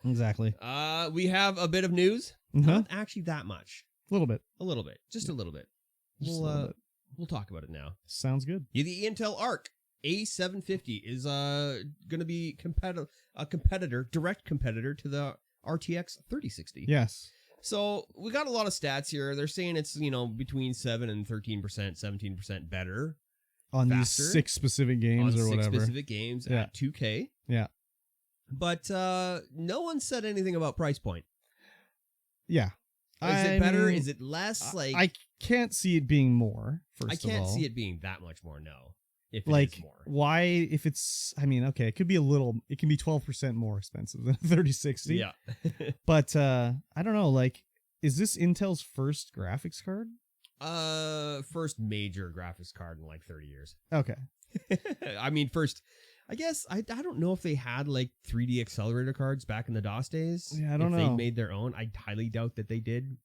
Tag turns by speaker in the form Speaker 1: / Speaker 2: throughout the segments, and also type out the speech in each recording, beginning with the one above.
Speaker 1: Exactly.
Speaker 2: We have a bit of news. Not actually that much.
Speaker 1: A little bit.
Speaker 2: A little bit. Just a little bit.
Speaker 1: Just a little bit.
Speaker 2: We'll talk about it now.
Speaker 1: Sounds good.
Speaker 2: Yeah, the Intel Arc A750 is going to be direct competitor to the RTX 3060.
Speaker 1: Yes.
Speaker 2: So we got a lot of stats here. They're saying it's, between 7 and 13%, 17% better.
Speaker 1: On
Speaker 2: faster,
Speaker 1: these 6 specific games or whatever.
Speaker 2: 6 specific games at 2K.
Speaker 1: Yeah.
Speaker 2: But no one said anything about price point.
Speaker 1: Yeah.
Speaker 2: Is it better? Is it less?
Speaker 1: I can't see it being more, first of all.
Speaker 2: I can't see it being that much more, no. If it is more.
Speaker 1: Why, if it's, okay, it could be it can be 12% more expensive than a 3060.
Speaker 2: Yeah.
Speaker 1: But, I don't know, is this Intel's first graphics card?
Speaker 2: First major graphics card in 30 years.
Speaker 1: Okay.
Speaker 2: First, I guess, I don't know if they had 3D accelerator cards back in the DOS days.
Speaker 1: Yeah, I don't know.
Speaker 2: If they made their own. I highly doubt that they did.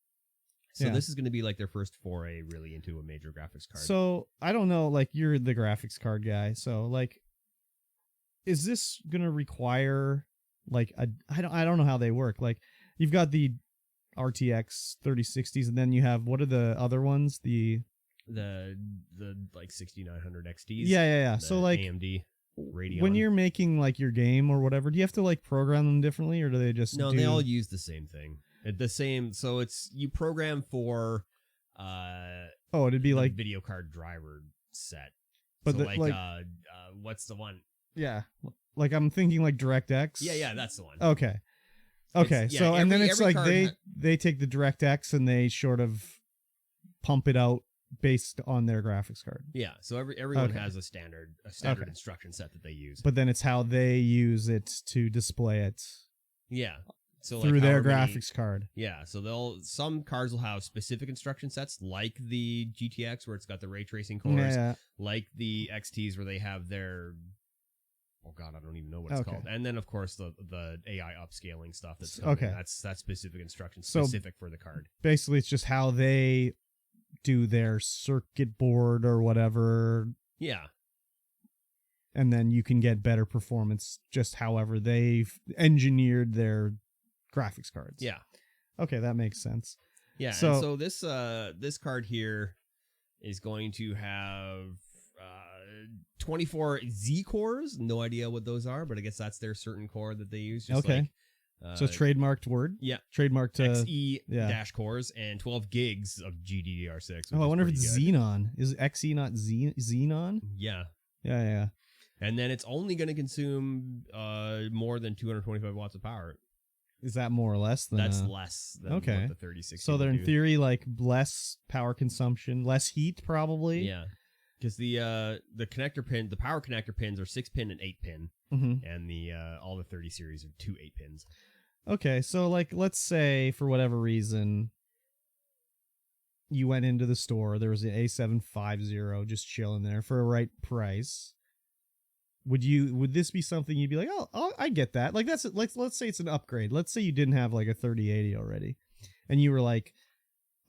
Speaker 2: So this is going to be their first foray really into a major graphics card.
Speaker 1: So I don't know, you're the graphics card guy. So is this going to require I don't know how they work. You've got the RTX 3060s and then you have, what are the other ones? The
Speaker 2: 6900 XTs.
Speaker 1: Yeah. So
Speaker 2: AMD Radeon.
Speaker 1: When you're making your game or whatever, do you have to program them differently or do they just
Speaker 2: No, they all use the same thing. So it's you program for
Speaker 1: it'd be
Speaker 2: video card driver set.
Speaker 1: But
Speaker 2: so what's the one?
Speaker 1: Yeah. I'm thinking DirectX.
Speaker 2: Yeah, that's the one.
Speaker 1: Okay. So and then it's they take the DirectX and they sort of pump it out based on their graphics card.
Speaker 2: Yeah, so everyone has a standard instruction set that they use.
Speaker 1: But then it's how they use it to display it.
Speaker 2: Yeah. So
Speaker 1: through their graphics card.
Speaker 2: Yeah, so some cards will have specific instruction sets, like the GTX where it's got the ray tracing cores, like the XTs where they have their, oh god, I don't even know what it's called. And then of course the AI upscaling stuff that's coming. That's specific instruction specific for the card.
Speaker 1: Basically, it's just how they do their circuit board or whatever.
Speaker 2: Yeah.
Speaker 1: And then you can get better performance just however they've engineered their graphics cards.
Speaker 2: Yeah.
Speaker 1: Okay, that makes sense.
Speaker 2: Yeah, so this card here is going to have 24 Z cores. No idea what those are, but I guess that's their certain core that they use. Just
Speaker 1: so trademarked word?
Speaker 2: Yeah.
Speaker 1: Trademarked
Speaker 2: XE dash cores and 12 gigs of GDDR6.
Speaker 1: Oh, I wonder if it's Xenon. Is XE not Xenon?
Speaker 2: Yeah.
Speaker 1: Yeah.
Speaker 2: And then it's only going to consume more than 225 watts of power.
Speaker 1: Is that more or less than?
Speaker 2: That's less than what the 3060.
Speaker 1: So they're in theory less power consumption, less heat probably.
Speaker 2: Yeah, because the connector pin, the power connector pins are 6-pin and 8-pin, and the all the 30 series are 2 8-pins.
Speaker 1: Okay, so let's say for whatever reason you went into the store, there was an A750 just chilling there for a right price. Would this be something you'd be like, oh, I get that. Let's say it's an upgrade. Let's say you didn't have a 3080 already, and you were like,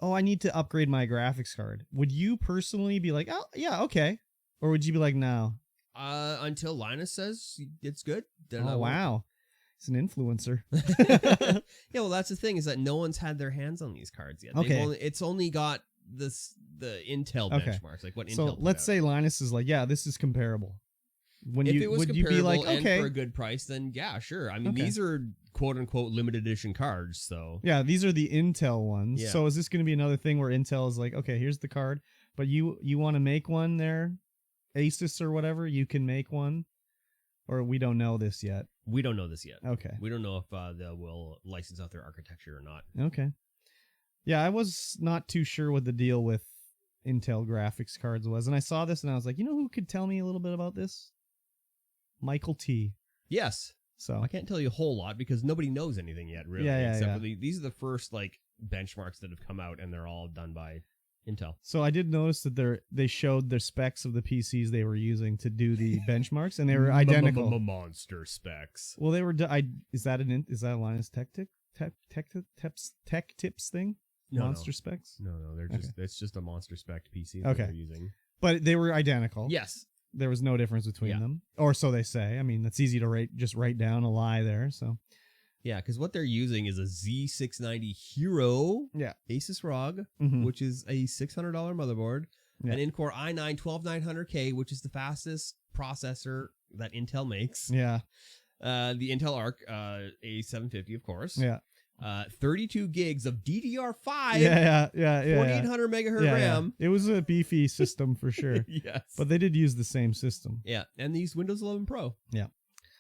Speaker 1: oh, I need to upgrade my graphics card. Would you personally be like, oh, yeah, okay, or would you be like, no?
Speaker 2: Until Linus says it's good. Then
Speaker 1: wow, he's an influencer.
Speaker 2: Yeah, well, that's the thing is that no one's had their hands on these cards yet.
Speaker 1: Okay,
Speaker 2: it's only got the Intel benchmarks, what Intel.
Speaker 1: So let's say Linus is like, yeah, this is comparable.
Speaker 2: If it was comparable you be like, okay, and for a good price, then yeah, sure. These are quote unquote limited edition cards, so
Speaker 1: yeah, these are the Intel ones. Yeah. So is this going to be another thing where Intel is like, okay, here's the card, but you want to make one there, Asus or whatever, you can make one, or we don't know this yet.
Speaker 2: We don't know this yet.
Speaker 1: Okay,
Speaker 2: we don't know if they will license out their architecture or not.
Speaker 1: Okay, yeah, I was not too sure what the deal with Intel graphics cards was, and I saw this and I was like, you know who could tell me a little bit about this? Michael T.
Speaker 2: Yes.
Speaker 1: So
Speaker 2: I can't tell you a whole lot because nobody knows anything yet, really.
Speaker 1: Yeah.
Speaker 2: For these are the first benchmarks that have come out, and they're all done by Intel.
Speaker 1: So I did notice that they showed the specs of the PCs they were using to do the benchmarks, and they were identical.
Speaker 2: Monster specs.
Speaker 1: Well, they were. Is that a Linus Tech Tips thing? Monster specs?
Speaker 2: No, they're just it's just a monster spec PC that they're using.
Speaker 1: But they were identical.
Speaker 2: Yes.
Speaker 1: There was no difference between them, or so they say. That's easy to write down a lie there. So,
Speaker 2: Yeah, because what they're using is a Z690 Hero Asus ROG, which is a $600 motherboard, an Intel i9 12900K, which is the fastest processor that Intel makes.
Speaker 1: Yeah.
Speaker 2: The Intel Arc A750, of course.
Speaker 1: Yeah.
Speaker 2: 32 gigs of DDR5. 4800 megahertz RAM.
Speaker 1: It was a beefy system for sure.
Speaker 2: Yes.
Speaker 1: But they did use the same system.
Speaker 2: Yeah. And these Windows 11 Pro.
Speaker 1: Yeah.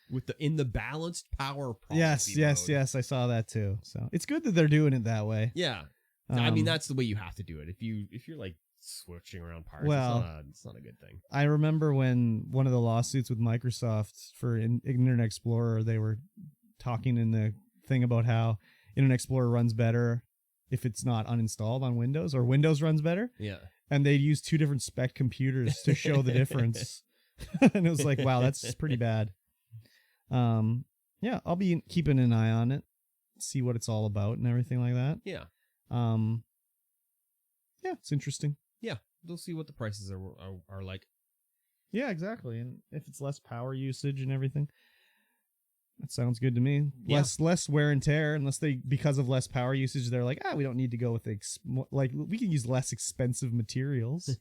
Speaker 2: With in the balanced power
Speaker 1: yes.
Speaker 2: mode.
Speaker 1: I saw that too. So it's good that they're doing it that way.
Speaker 2: Yeah. I mean, that's the way you have to do it. If you're like switching around parts, it's not a good thing.
Speaker 1: I remember when one of the lawsuits with Microsoft for Internet Explorer, they were talking in the thing about how Internet Explorer runs better if it's not uninstalled on Windows, or Windows runs better.
Speaker 2: Yeah.
Speaker 1: And they used 2 different spec computers to show the difference. And it was like, wow, that's pretty bad. Yeah, I'll be keeping an eye on it, see what it's all about and everything like that.
Speaker 2: Yeah.
Speaker 1: Yeah, it's interesting.
Speaker 2: Yeah, we'll see what the prices are like.
Speaker 1: Yeah, exactly. And if it's less power usage and everything, that sounds good to me.
Speaker 2: Yeah.
Speaker 1: Less wear and tear, unless because of less power usage, they're like, we don't need to go with we can use less expensive materials.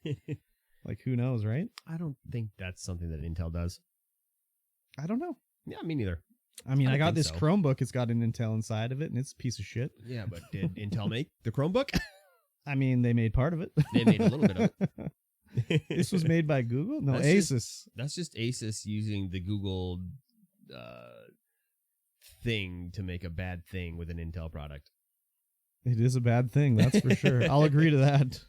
Speaker 1: Like, who knows, right?
Speaker 2: I don't think that's something that Intel does.
Speaker 1: I don't know.
Speaker 2: Yeah, me neither.
Speaker 1: I mean, I got this Chromebook. It's got an Intel inside of it, and it's a piece of shit.
Speaker 2: Yeah, but did Intel make the Chromebook?
Speaker 1: I mean, they made part of it.
Speaker 2: They made a little bit of
Speaker 1: it. This was made by Google? No, Asus.
Speaker 2: That's just Asus using the Google thing to make a bad thing with an Intel product.
Speaker 1: It is a bad thing, that's for sure. I'll agree to that.